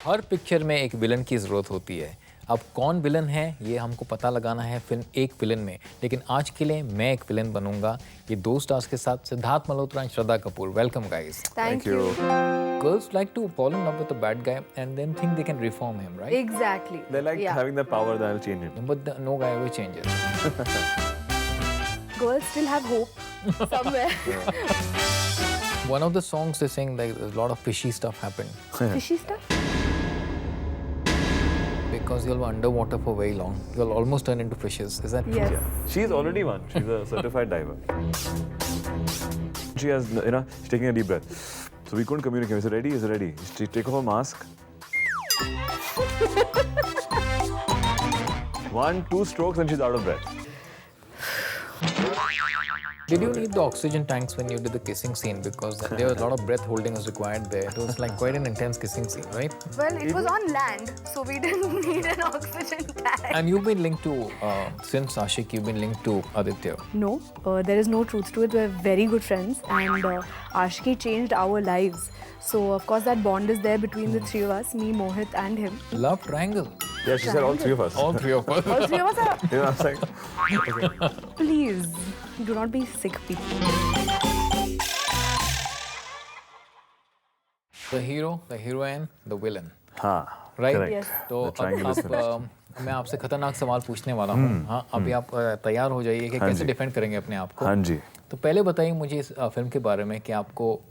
हर picture में एक villain की ज़रूरत होती है। अब कौन विलन है ये हमको पता लगाना है फिल्म एक विलन में, लेकिन आज के लिए मैं एक विलन बनूंगा। ये दो स्टार्स के साथ Siddharth Malhotra and Shraddha Kapoor. Welcome guys. Thank you. Girls like to fall in love with a bad guy and then think they can reform him, right? Exactly. They like having the power that'll change him. But no guy ever changes. Girls still have hope somewhere. One of the songs they sing, like a lot of fishy stuff happened Fishy stuff? because you'll be underwater for very long. You'll almost turn into fishes. Is that true? Yes. Yeah. She's already one. She's a certified diver. She has, she's taking a deep breath. So we couldn't communicate. We said, ready? Is ready. She take off her mask. 1, 2 strokes and she's out of breath. Did you need the oxygen tanks when you did the kissing scene? Because there was a lot of breath holding was required there. It was like quite an intense kissing scene, right? Well, it was on land, so we didn't need an oxygen tank. And you've been linked to, since Ashik, you've been linked to Aditya. No, there is no truth to it. We're very good friends, and Ashiki changed our lives. So, of course, that bond is there between the three of us, me, Mohit, and him. Love triangle. Yeah, she said all three of us. All three of us. All three of us are. I was like, Please, do not be sick people. The hero, the heroine, the villain. हाँ, Right? correct. Yes. तो The triangle is अब मैं आपसे खतरनाक सवाल पूछने वाला हूँ। हाँ, अभी आप तैयार हो जाइए कि कैसे डिफेंड करेंगे अपने आप को। हाँ जी। तो पहले बताइए मुझे इस फिल्म के बारे में कि आपको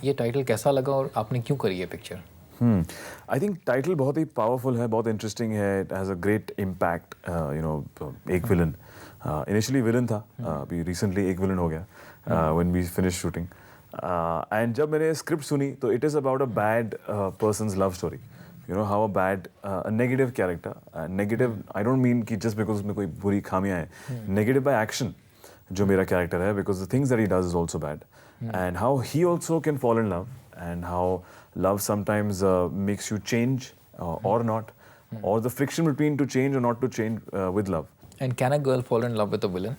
ये टाइटल कैसा लगा और आपने क्यों करी ये पिक्चर? आई थिंक टाइटल बहुत ही पावरफुल है, बहुत इंटरेस्टिंग है. It has a great impact. एक विलन इनिशियली विलन था, अभी रिसेंटली एक विलन हो गया when we finish shooting. And जब मैंने स्क्रिप्ट सुनी तो it is about a bad person's love story. You know how a bad, a negative character, negative, I don't mean कि just because उसमें कोई बुरी खामियां हैं, negative by action जो मेरा character है, because the things that he does is also bad, and how he also can fall in love, and how love sometimes makes you change or not, or the friction between to change or not to change with love. And can a girl fall in love with a villain?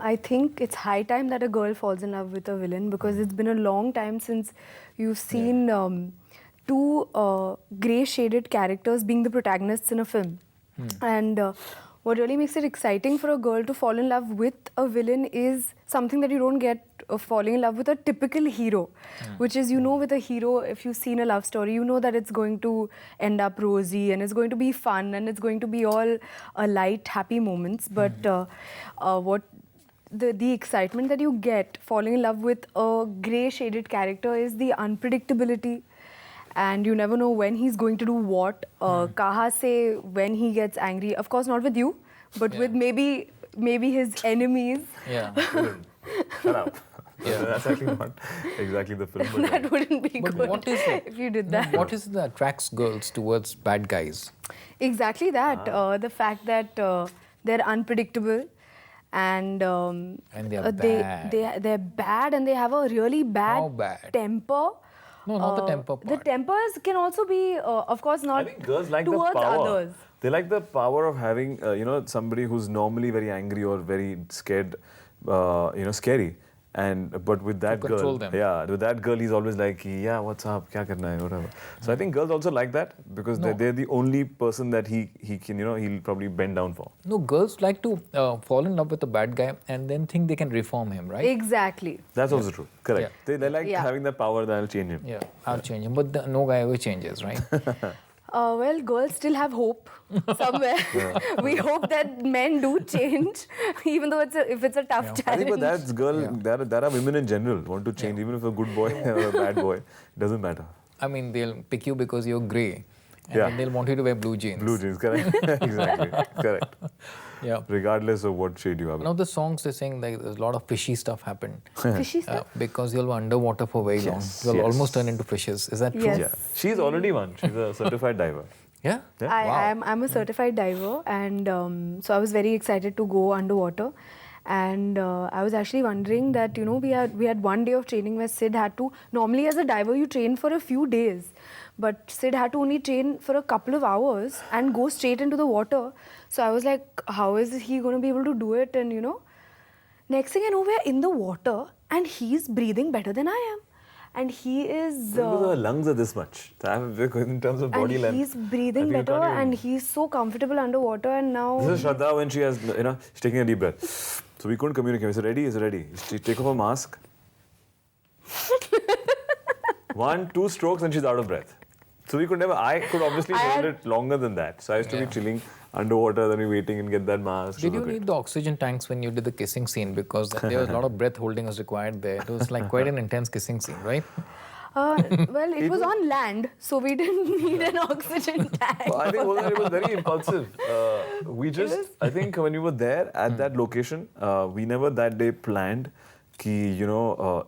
I think it's high time that a girl falls in love with a villain, because it's been a long time since you've seen two grey-shaded characters being the protagonists in a film. And what really makes it exciting for a girl to fall in love with a villain is something that you don't get falling in love with a typical hero, which is, with a hero, if you've seen a love story, you know that it's going to end up rosy and it's going to be fun and it's going to be all light, happy moments. But what the excitement that you get falling in love with a grey-shaded character is the unpredictability. And you never know when he's going to do what, kaha se, when he gets angry. Of course, not with you, but with maybe his enemies. Yeah. Shut up. Yeah. That's actually not exactly the film. But That wouldn't be But good what is it? if you did that. What is it that attracts girls towards bad guys? Exactly that. The fact that they're unpredictable and they are bad. They're bad and they have a really bad, How bad? temper. No, not the temper The part. tempers can also be, of course, not I think girls like the towards power. others. They like the power of having, somebody who's normally very angry or very scared, scary. But with that girl, control them. with that girl, he's always like, yeah, what's up, kya karna hai, whatever. So I think girls also like that because they're the only person that he can, he'll probably bend down for. No, girls like to fall in love with a bad guy and then think they can reform him, right? Exactly. That's also true. Correct. Yeah. They like having the power that'll change him. Yeah, I'll change him. But no guy ever changes, right? Well, girls still have hope somewhere. We hope that men do change, even though if it's a tough I challenge. think, but that's there are women in general want to change, even if a good boy or a bad boy, it doesn't matter. I mean, they'll pick you because you're grey. And then they'll want you to wear blue jeans. Blue jeans, correct? Exactly, correct. Yeah. Regardless of what shade you have. One of the songs they sing, like there's a lot of fishy stuff happened Fishy stuff? because you'll be underwater for very long. You'll yes. almost turn into fishes. Is that true? Yes. Yeah, she's already one. She's a certified diver. Yeah? I'm a certified diver, and so I was very excited to go underwater. And I was actually wondering that, we had one day of training where Sid had to, normally as a diver you train for a few days, but Sid had to only train for a couple of hours and go straight into the water. So I was like, how is he going to be able to do it? And next thing I know, we're in the water and he's breathing better than I am. and he is. Because her lungs are this much. In terms of body and length. he's breathing I think you better, can't even- and he's so comfortable underwater. And now This is Shraddha when she has, she's taking a deep breath. So we couldn't communicate. We said, ready? Is ready. She take off her mask. 1, 2 strokes and she's out of breath. So we could never, I could obviously hold it longer than that. So I used to be chilling underwater, then we waiting and get that mask. Did you need the oxygen tanks when you did the kissing scene? Because there was a lot of breath holding was required there. It was like quite an intense kissing scene, right? well, it was on land, so we didn't need an oxygen tank. Well, I think it was very impulsive. I think when we were there at that location, we never that day planned कि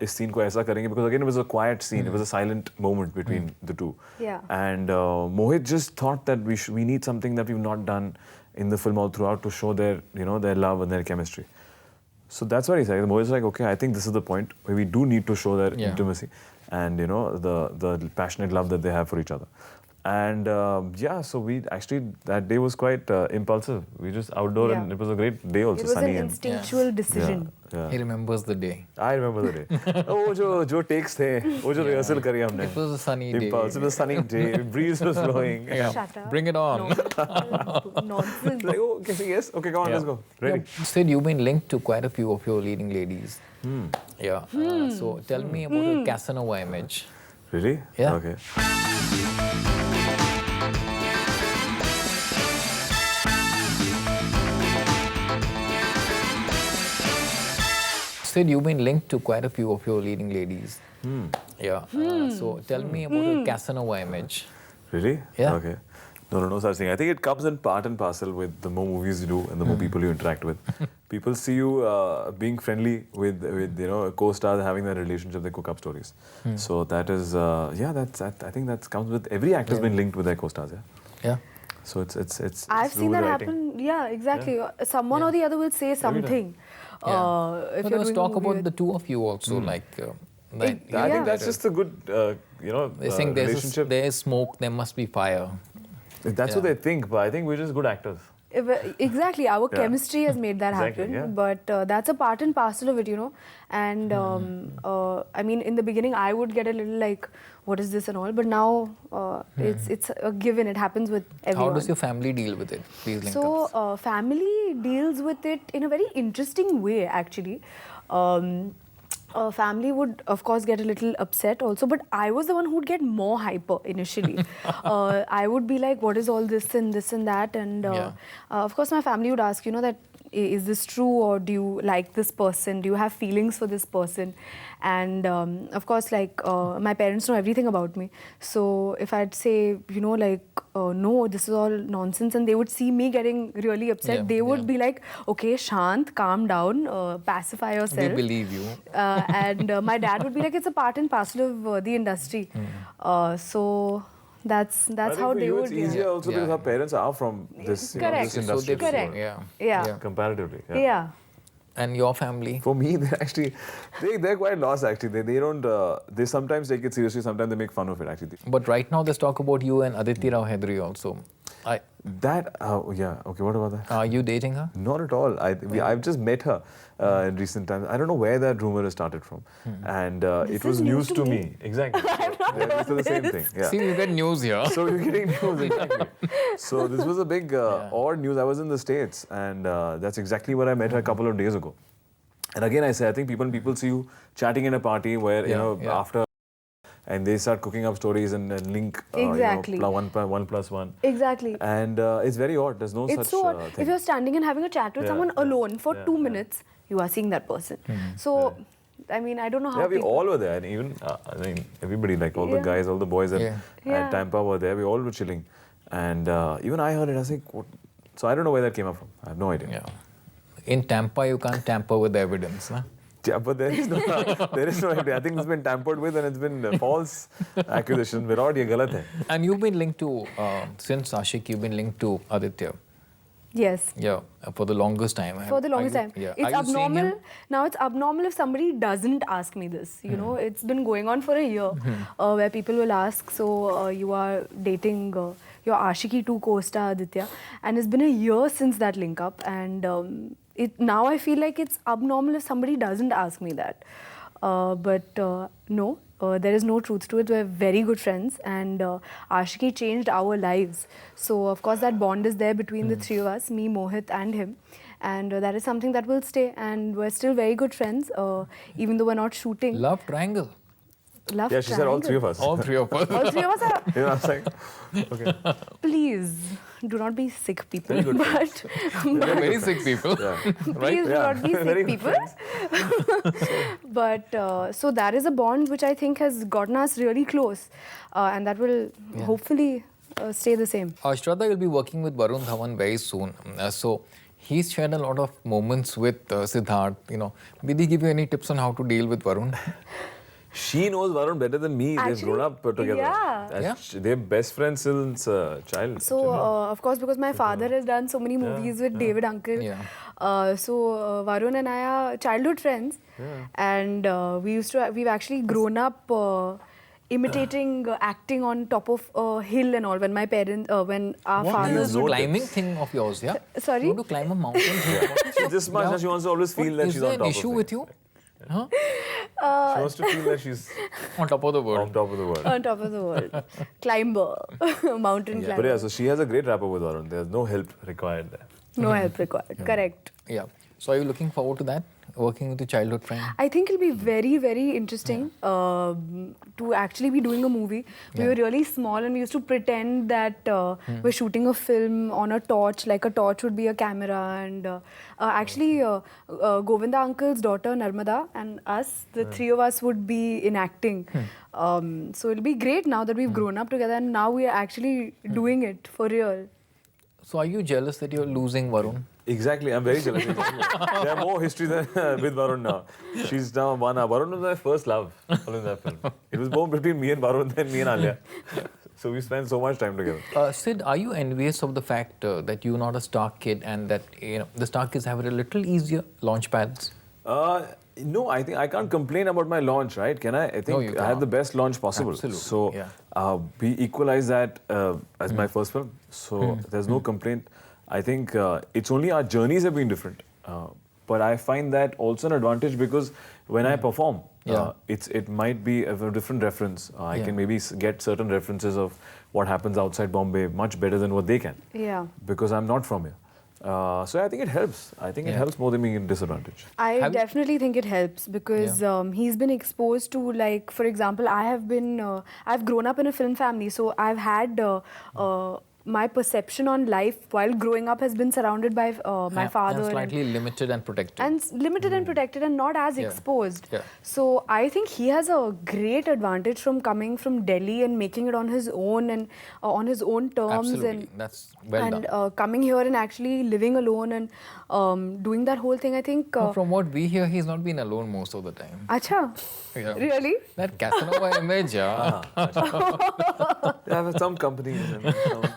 इस scene को ऐसा करेंगे, because again it was a quiet scene, it was a silent moment between the two. Yeah. And Mohit just thought that we need something that we've not done in the film all throughout to show their their love and their chemistry. So that's what he said. Mohit's like, okay, I think this is the point where we do need to show their intimacy and the passionate love that they have for each other. And so we actually, that day was quite impulsive. We just outdoor and it was a great day also, It was sunny. an instinctual decision. Yeah. He remembers the day. I remember the day. वो जो takes थे, वो जो rehearsal करी हमने. It was a sunny day. Impulse. It was a sunny day. Breeze was blowing. Shut up. Bring it on. Nonsense. Like, oh, okay, yes. Okay, come on, let's go. Ready? You said you've been linked to quite a few of your leading ladies. Yeah. So tell me about your Casanova image. Really? Yeah. Okay. Said you've been linked to quite a few of your leading ladies. Yeah. So tell me about your Casanova image. Really? Yeah. Okay. No such thing. I think it comes in part and parcel with the more movies you do and the more people you interact with. People see you being friendly with a co-star, having that relationship, they cook up stories. So that is I think that comes with every actor's been linked with their co-stars. Yeah. So it's I've to do seen with that writing. happen. Yeah, exactly. Someone or the other will say something. If But you're let's doing talk a movie about with- the two of you also, like. I think that's just a good They think relationship. there is smoke, there must be fire. That's what they think, but I think we're just good actors. Exactly, our chemistry has made that Exactly, happen. yeah. But that's a part and parcel of it, And I mean, in the beginning, I would get a little like, what is this and all. But now it's a given. It happens with everyone. How does your family deal with it? These link-ups? So family deals with it in a very interesting way, actually. Family would, of course, get a little upset also, but I was the one who would get more hyper initially. I would be like, what is all this and that? And of course, my family would ask, that is this true, or do you like this person? Do you have feelings for this person? And of course, like, my parents know everything about me. So if I'd say, no, this is all nonsense, and they would see me getting really upset, they would be like, okay, Shant, calm down, pacify yourself. We believe you. And my dad would be like, it's a part and parcel of the industry. So that's how they would. It's easier also because our parents are from this, Correct. this So industry. they Correct. Yeah. Comparatively. Yeah. And your family? For me, they're quite lost actually. They don't. They sometimes take it seriously. Sometimes they make fun of it actually. But right now, let's talk about you and Aditi Rao Hedri also. Okay. What about that? Are you dating her? Not at all. I've just met her in recent times. I don't know where that rumor has started from, and it was is news news to to me. Exactly. This is the same thing. Yeah. See, we get news here. So we're getting news, exactly. So this was a big odd news. I was in the States, and that's exactly where I met her a couple of days ago. And again, I say, I think people see you chatting in a party where after, and they start cooking up stories and link Exactly. 1+1. Exactly. And it's very odd. There's no It's such so odd. thing. If you're standing and having a chat with someone alone for 2 minutes, you are seeing that person. So, I mean, I don't know how Yeah, we people... all were there, and even everybody, like all the guys, all the boys at Tampa were there. We all were chilling, and even I heard it. I was like, what? So I don't know where that came up from. I have no idea. Yeah. In Tampa, you can't tamper with evidence. Huh? Yeah, but there is no idea. I think it's been tampered with, and it's been false accusation. Virat, ye galat hai. And you've been linked to, since Ashik, you've been linked to Aditya. Yes. Yeah, for the longest time. For the longest time. Yeah. It's Are you seeing abnormal. him? Now it's abnormal if somebody doesn't ask me this. You know, it's been going on for a year where people will ask, so you are dating your Ashiki 2 co-star Aditya, and it's been a year since that link up, and now I feel like it's abnormal if somebody doesn't ask me that. but no. There is no truth to it. We're very good friends, and Ashiki changed our lives. So, of course, that bond is there between the three of us, me, Mohit, and him. And that is something that will stay. And we're still very good friends, even though we're not shooting. Love triangle. Love Yeah, she said all triangle. three of us. All three of us. All three of us are. You know, I was like, okay. Please do not be sick people. Very good but We're very sick people. Yeah. please do Yeah. not be Very sick good people. But so that is a bond which I think has gotten us really close, and that will hopefully stay the same. Shraddha will be working with Varun Dhawan very soon. So he's shared a lot of moments with Siddharth. You know, did he give you any tips on how to deal with Varun? She knows Varun better than me. They've Actually, grown up together. yeah. They're best friends since child. So, of course, because my father has done so many movies with David Uncle, so Varun and I are childhood friends, and we've actually grown up imitating acting on top of a hill and all. When my parents, when our What fathers is this climbing thing of yours, yeah? Sorry? You want to climb a mountain? This much, and she wants to always feel that Is she's there on an top issue of with it. you? Huh? She wants to feel that she's On top of the world. on top of the world. on top of the world, climber, mountain climber. But yeah, so she has a great rapport with Varun. There's no help required there. No help required. Correct. Yeah. So are you looking forward to that? Working with your childhood friend? I think it'll be very, very interesting to actually be doing a movie. We were really small and we used to pretend that we're shooting a film on a torch, like a torch would be a camera. And actually, Govinda uncle's daughter, Narmada, and us, the three of us would be enacting. So it'll be great now that we've grown up together and now we are actually doing it for real. So are you jealous that you're losing Varun? Exactly, I'm very jealous. They have more history than with Varun now. She's now one. Varun was my first love in that film. It was born between me and Varun, then me and Alia. So we spent so much time together. Sid, are you envious of the fact that you're not a star kid and that the star kids have it a little easier launch pads? No, I think I can't complain about my launch, right? Can I? I think you I had the can't. best launch possible. Absolutely, So we equalized that as my first film. So there's no complaint. I think it's only our journeys have been different. But I find that also an advantage because when I perform, it might be a different reference. I can maybe get certain references of what happens outside Bombay much better than what they can. Yeah. Because I'm not from here. So I think it helps. I think it helps more than being a disadvantage. I definitely think it helps because he's been exposed to, like, for example, I've grown up in a film family, so I've had my perception on life while growing up has been surrounded by my father. And slightly limited and protected. And limited and protected and not as exposed. Yeah. So I think he has a great advantage from coming from Delhi and making it on his own and on his own terms. Absolutely. And That's well done. coming here and actually living alone and doing that whole thing, I think... From what we hear, he's not been alone most of the time. Acha? Yeah. Really? That Casanova image, I have some company and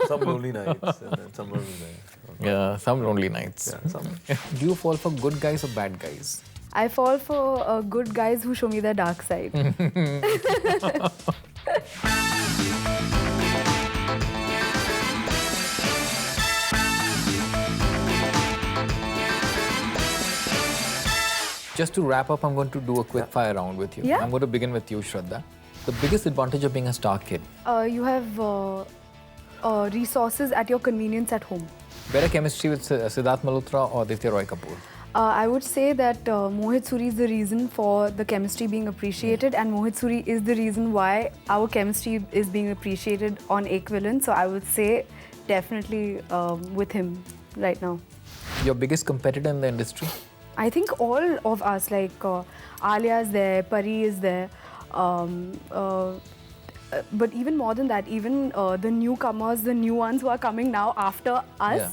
some lonely nights and then some lonely nights. Yeah, some lonely nights. Yeah, some. Do you fall for good guys or bad guys? I fall for good guys who show me their dark side. Just to wrap up, I'm going to do a quick fire round with you. Yeah. I'm going to begin with you, Shraddha. The biggest advantage of being a star kid? You have resources at your convenience at home. Better chemistry with Siddharth Malhotra or Aditya Roy Kapoor? I would say that Mohit Suri is the reason for the chemistry being appreciated, and Mohit Suri is the reason why our chemistry is being appreciated on Ek Villain. So I would say definitely with him right now. Your biggest competitor in the industry? I think all of us, like Alia is there, Pari is there, but even more than that, even the newcomers, the new ones who are coming now after us,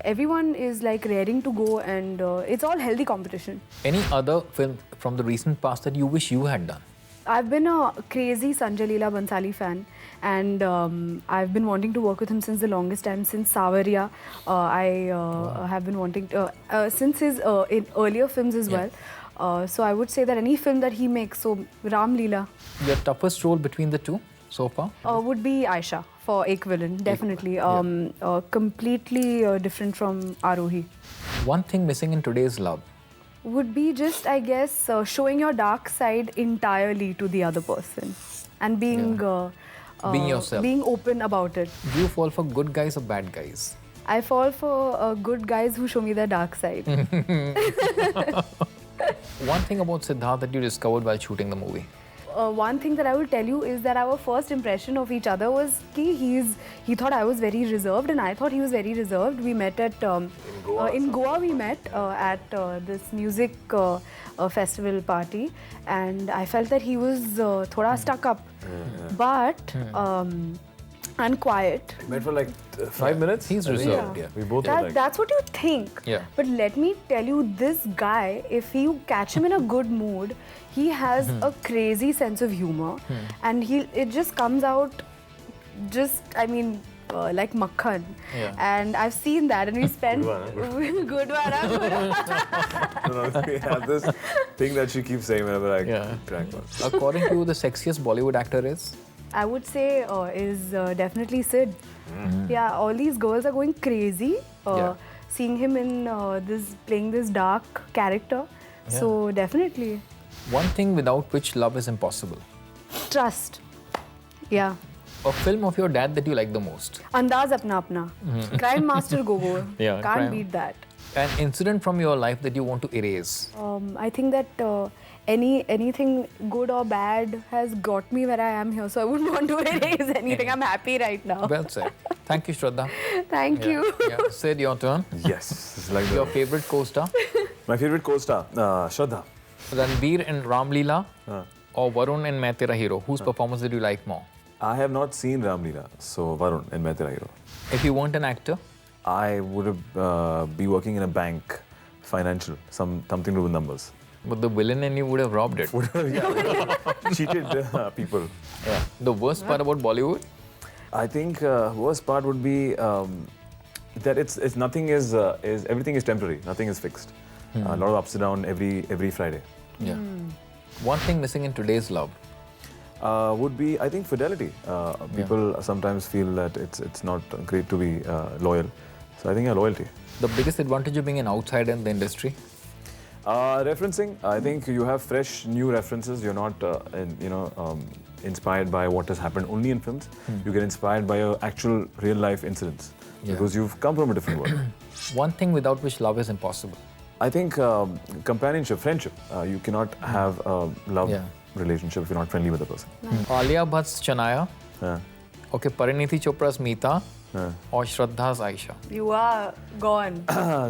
everyone is like raring to go, and it's all healthy competition. Any other film from the recent past that you wish you had done? I've been a crazy Sanjay Leela Bhansali fan, and I've been wanting to work with him since the longest time, since Savarya. I have been wanting to, since his in earlier films as well. So I would say that any film that he makes, so Ram Leela. Your toughest role between the two so far? Would be Aisha for Ek Villain, definitely. Completely different from Arohi. One thing missing in today's love? would be just, I guess, showing your dark side entirely to the other person and being Being yourself. being open about it. Do you fall for good guys or bad guys? I fall for good guys who show me their dark side. One thing about Siddharth that you discovered while shooting the movie. One thing that I will tell you is that our first impression of each other was he thought I was very reserved and I thought he was very reserved. We met at in Goa we met at this music festival party, and I felt that he was thoda stuck up, but and quiet. Met for like 5 minutes. He's reserved, yeah. We both were like, That's what you think. Yeah. But let me tell you, this guy, if you catch him in a good mood, he has a crazy sense of humor, and it just comes out, like makhan. Yeah. And I've seen that, and we spent Good no, we have this thing that she keeps saying whenever I crack one. According to you, the sexiest Bollywood actor is? I would say is definitely Sid. Yeah, all these girls are going crazy seeing him in playing this dark character. Yeah. So definitely. One thing without which love is impossible. Trust. Yeah. A film of your dad that you like the most. Andaz apna apna. Crime Master Gogo. Yeah, Can't crime. beat that. An incident from your life that you want to erase. I think that anything good or bad has got me where I am here, so I wouldn't want to erase anything. I'm happy right now. Well said. Thank you, Shraddha. Thank you. Yeah. Sid, your turn. Yes, it's like Your favorite co-star? my favorite co-star, Shraddha. Ranbir in Ram Leela or Varun in Main Tera Hero? Whose performance did you like more? I have not seen Ram Leela, so Varun and Main Tera Hero. If you weren't an actor, I would have be working in a bank, financial, something to do with numbers. but the villain in you would have robbed it. Cheated people. Yeah. The worst part about Bollywood? I think worst part would be that it's nothing is everything is temporary, nothing is fixed. A lot of ups and downs every Friday. Yeah. One thing missing in today's love. Would be, I think, fidelity. People sometimes feel that it's not great to be loyal. So I think loyalty. The biggest advantage of being an outsider in the industry? Referencing. I think you have fresh, new references. You're not, inspired by what has happened only in films. You get inspired by your actual real-life incidents because you've come from a different world. One thing without which love is impossible. I think companionship, friendship. You cannot have a love relationship if you're not friendly with the person. Alia Bhatt's Chanaya. Okay, Parineeti Chopra's Meeta. Or Shraddha's Aisha. You are gone.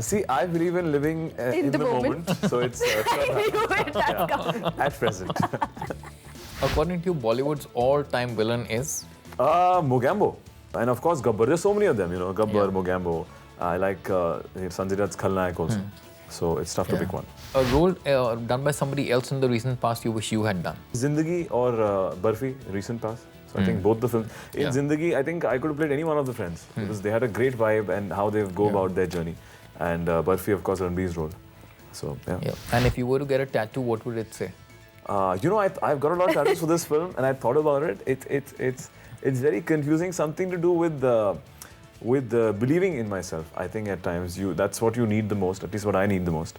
See, I believe in living in the moment. So it's Shraddha. At present. According to you, Bollywood's all-time villain is? Mogambo. And of course, Gabbar. There's so many of them, Gabbar, Mogambo. I like Sanjay Dutt's Khalnayak also. So it's tough to pick one. A role done by somebody else in the recent past you wish you had done? Zindagi or Barfi, recent past. So I think both the films. In Zindagi, I think I could have played any one of the friends because they had a great vibe and how they go about their journey. And Barfi, of course, Ranbir's role. So, yeah. And if you were to get a tattoo, what would it say? I've got a lot of tattoos for this film and I thought about it. It's very confusing. Something to do with believing in myself. I think at times that's what you need the most, at least what I need the most.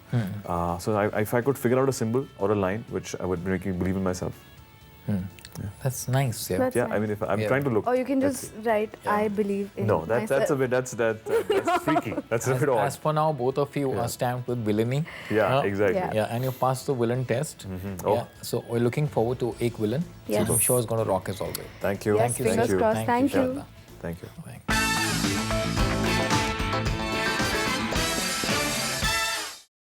So if I could figure out a symbol or a line which I would make me believe in myself. That's nice. Yeah. That's I mean, if I'm trying to look. Or you can just write, I believe in No, that's a bit, that's freaky. That's a bit odd. As for now, both of you are stamped with villainy. Yeah, exactly. Yeah, and you passed the villain test. Yeah, so we're looking forward to Ek Villain. Yes. So I'm sure it's going to rock as always. Thank you. Yes, fingers crossed. Thank you. Thank you. Thank you.